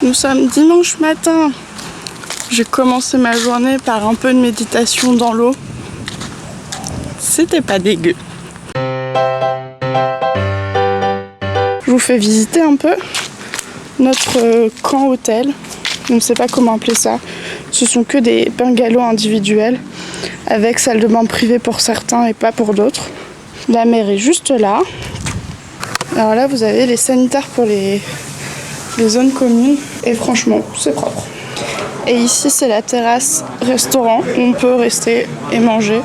Nous sommes dimanche matin. J'ai commencé ma journée par un peu de méditation dans l'eau. C'était pas dégueu. Je vous fais visiter un peu notre camp hôtel. Je ne sais pas comment appeler ça. Ce sont que des bungalows individuels avec salle de bain privée pour certains et pas pour d'autres. La mer est juste là. Alors là, vous avez les sanitaires pour les zones communes et franchement, c'est propre. Et ici, c'est la terrasse restaurant où on peut rester et manger.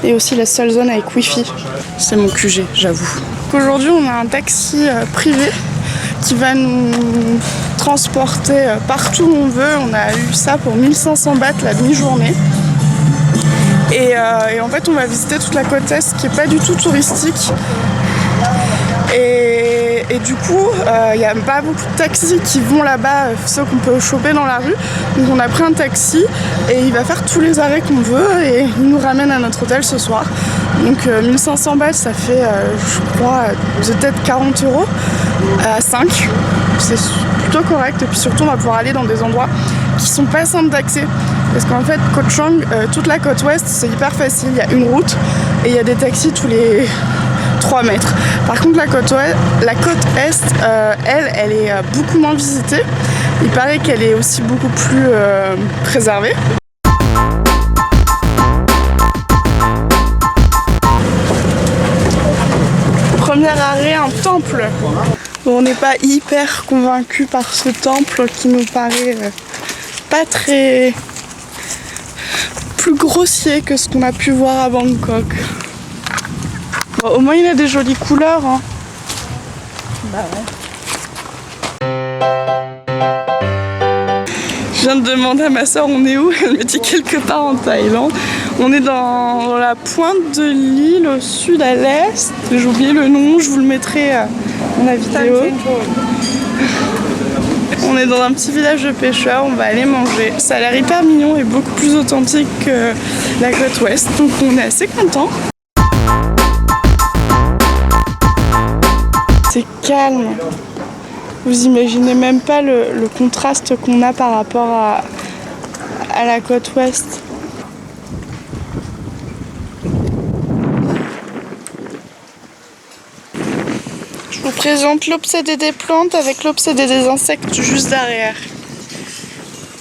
Et aussi la seule zone avec wifi. C'est mon QG, j'avoue. Aujourd'hui, on a un taxi privé qui va nous transporter partout où on veut. On a eu ça pour 1500 bahts la demi-journée. Et en fait, on va visiter toute la côte est qui est pas du tout touristique. Et du coup, il n'y a pas beaucoup de taxis qui vont là-bas, ceux qu'on peut choper dans la rue. Donc on a pris un taxi et il va faire tous les arrêts qu'on veut et il nous ramène à notre hôtel ce soir. Donc 1500 balles, ça fait, je crois, peut-être 40 € à 5. C'est plutôt correct et puis surtout on va pouvoir aller dans des endroits qui sont pas simples d'accès. Parce qu'en fait, Koh Chang, toute la côte ouest, c'est hyper facile. Il y a une route et il y a des taxis tous les 3 mètres. Par contre, la côte est, elle est beaucoup moins visitée. Il paraît qu'elle est aussi beaucoup plus préservée. Premier arrêt, un temple. Bon, on n'est pas hyper convaincu par ce temple qui nous paraît pas très plus grossier que ce qu'on a pu voir à Bangkok. Bon, au moins il a des jolies couleurs. Hein. Bah ouais. Je viens de demander à ma soeur on est où. Elle me dit quelque part en Thaïlande. On est dans la pointe de l'île au sud à l'est. J'ai oublié le nom, je vous le mettrai dans la vidéo. On est dans un petit village de pêcheurs, on va aller manger. Ça a l'air hyper mignon et beaucoup plus authentique que la côte ouest. Donc on est assez contents. C'est calme. Vous imaginez même pas le contraste qu'on a par rapport à la côte ouest. Je vous présente l'obsédé des plantes avec l'obsédé des insectes juste derrière.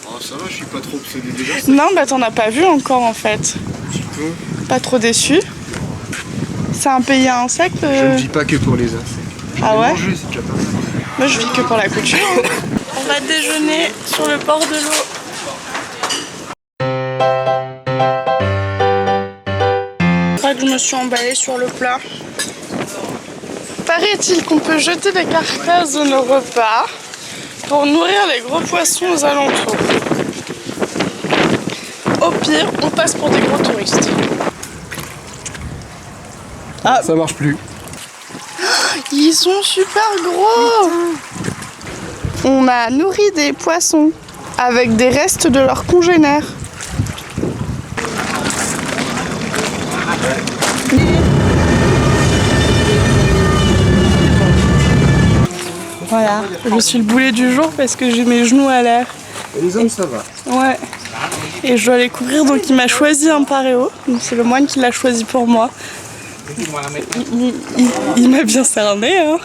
Oh, ça va, je suis pas trop obsédé des insectes. Non, bah t'en as pas vu encore en fait. Un petit peu. Pas trop déçu. C'est un pays à insectes. Je ne vis pas que pour les insectes. Ah ouais? Manger, c'est déjà pas mal. Moi je vis que pour la couture. On va déjeuner sur le bord de l'eau. Je crois que je me suis emballée sur le plat. Paraît-il qu'on peut jeter des carcasses de nos repas pour nourrir les gros poissons aux alentours. Au pire, on passe pour des gros touristes. Ah, ça marche plus. Ils sont super gros. On a nourri des poissons avec des restes de leurs congénères. Voilà, je suis le boulet du jour parce que j'ai mes genoux à l'air. Et les hommes, ça va. Ouais. Et je dois les couvrir, donc il m'a choisi un paréo. C'est le moine qui l'a choisi pour moi. Il m'a bien cerné, hein.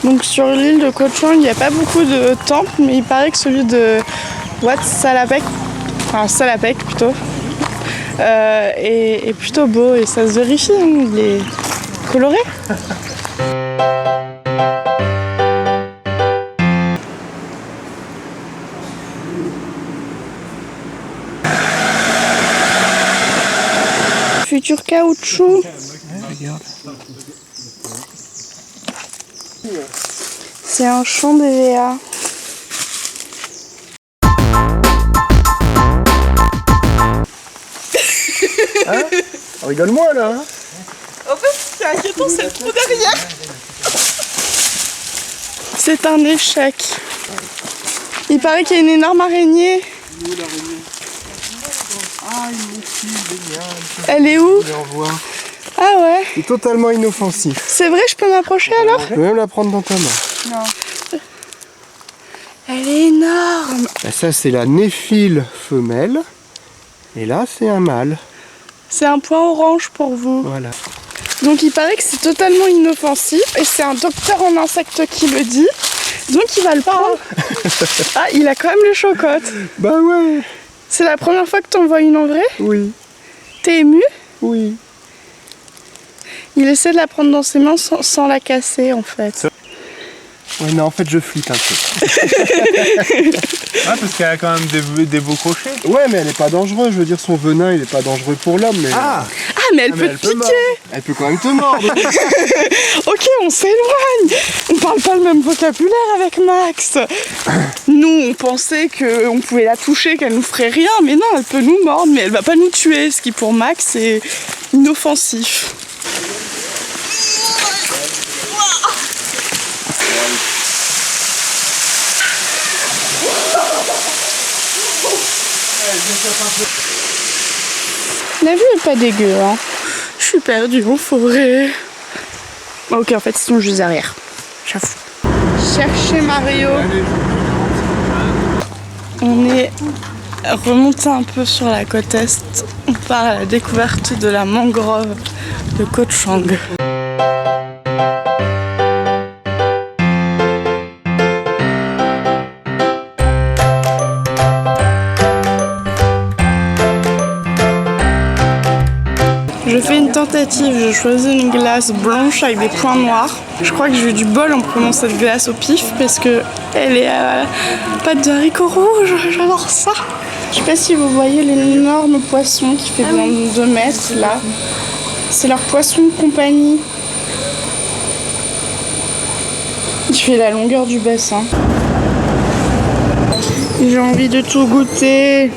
Donc sur l'île de Koh Chang, il n'y a pas beaucoup de temples, mais il paraît que celui de Wat Salapek, enfin Salapek plutôt, est plutôt beau et ça se vérifie, hein, il est coloré. Futur caoutchouc. C'est un champ d'EVA. Hein? Rigole-moi là. Hein? En fait, ce qui est inquiétant, c'est le trou derrière. C'est un échec. Il paraît qu'il y a une énorme araignée. Où l'araignée? Ah, une géniale. Elle est où? Je l'envoie. Ah ouais? C'est totalement inoffensif. C'est vrai, je peux m'approcher alors? Tu peux même la prendre dans ta main. Non. Elle est énorme. Et ça, c'est la néphile femelle. Et là, c'est un mâle. C'est un point orange pour vous. Voilà. Donc il paraît que c'est totalement inoffensif et c'est un docteur en insectes qui le dit. Donc il va le prendre. Ah, il a quand même le chocotte. Bah ouais. C'est la première fois que t'en vois une en vrai? Oui. T'es ému? Oui. Il essaie de la prendre dans ses mains sans la casser en fait. Ouais, non, en fait, je flippe un peu. Ah, parce qu'elle a quand même des beaux crochets. Ouais, mais elle est pas dangereuse. Je veux dire, son venin, il est pas dangereux pour l'homme. Mais... Ah, mais elle peut te piquer. Elle peut quand même te mordre. Ok, on s'éloigne. On parle pas le même vocabulaire avec Max. Nous, on pensait qu'on pouvait la toucher, qu'elle nous ferait rien. Mais non, elle peut nous mordre, mais elle va pas nous tuer. Ce qui pour Max est inoffensif. La vue est pas dégueu, hein. Je suis perdue en forêt. Ok, en fait, ils sont juste derrière. J'avoue. Cherchez Mario. On est remonté un peu sur la côte est. On part à la découverte de la mangrove de Koh Chang. Je fais une tentative, je choisis une glace blanche avec des points noirs. Je crois que j'ai eu du bol en prenant cette glace au pif parce que elle est à pâte de haricots rouges, j'adore ça. Je sais pas si vous voyez l'énorme poisson qui fait bien 2 mètres là. C'est leur poisson de compagnie. Il fait la longueur du bassin. J'ai envie de tout goûter.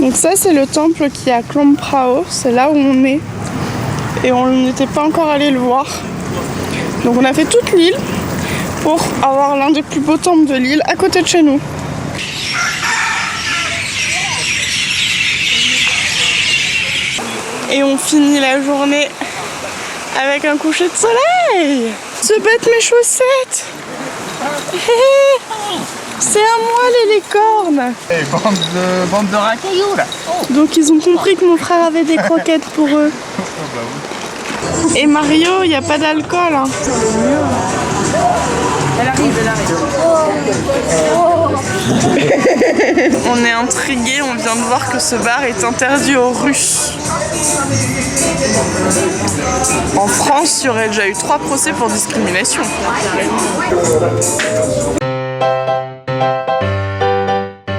Donc ça c'est le temple qui est à Klong Prao, c'est là où on est et on n'était pas encore allé le voir. Donc on a fait toute l'île pour avoir l'un des plus beaux temples de l'île à côté de chez nous. Et on finit la journée avec un coucher de soleil. Se bête mes chaussettes. C'est à moi les licornes. Hey, bande de racailloux là. Donc ils ont compris que mon frère avait des croquettes pour eux. Et Mario, il n'y a pas d'alcool. Hein. Elle arrive. On est intrigués, on vient de voir que ce bar est interdit aux Russes. En France, il y aurait déjà eu 3 procès pour discrimination.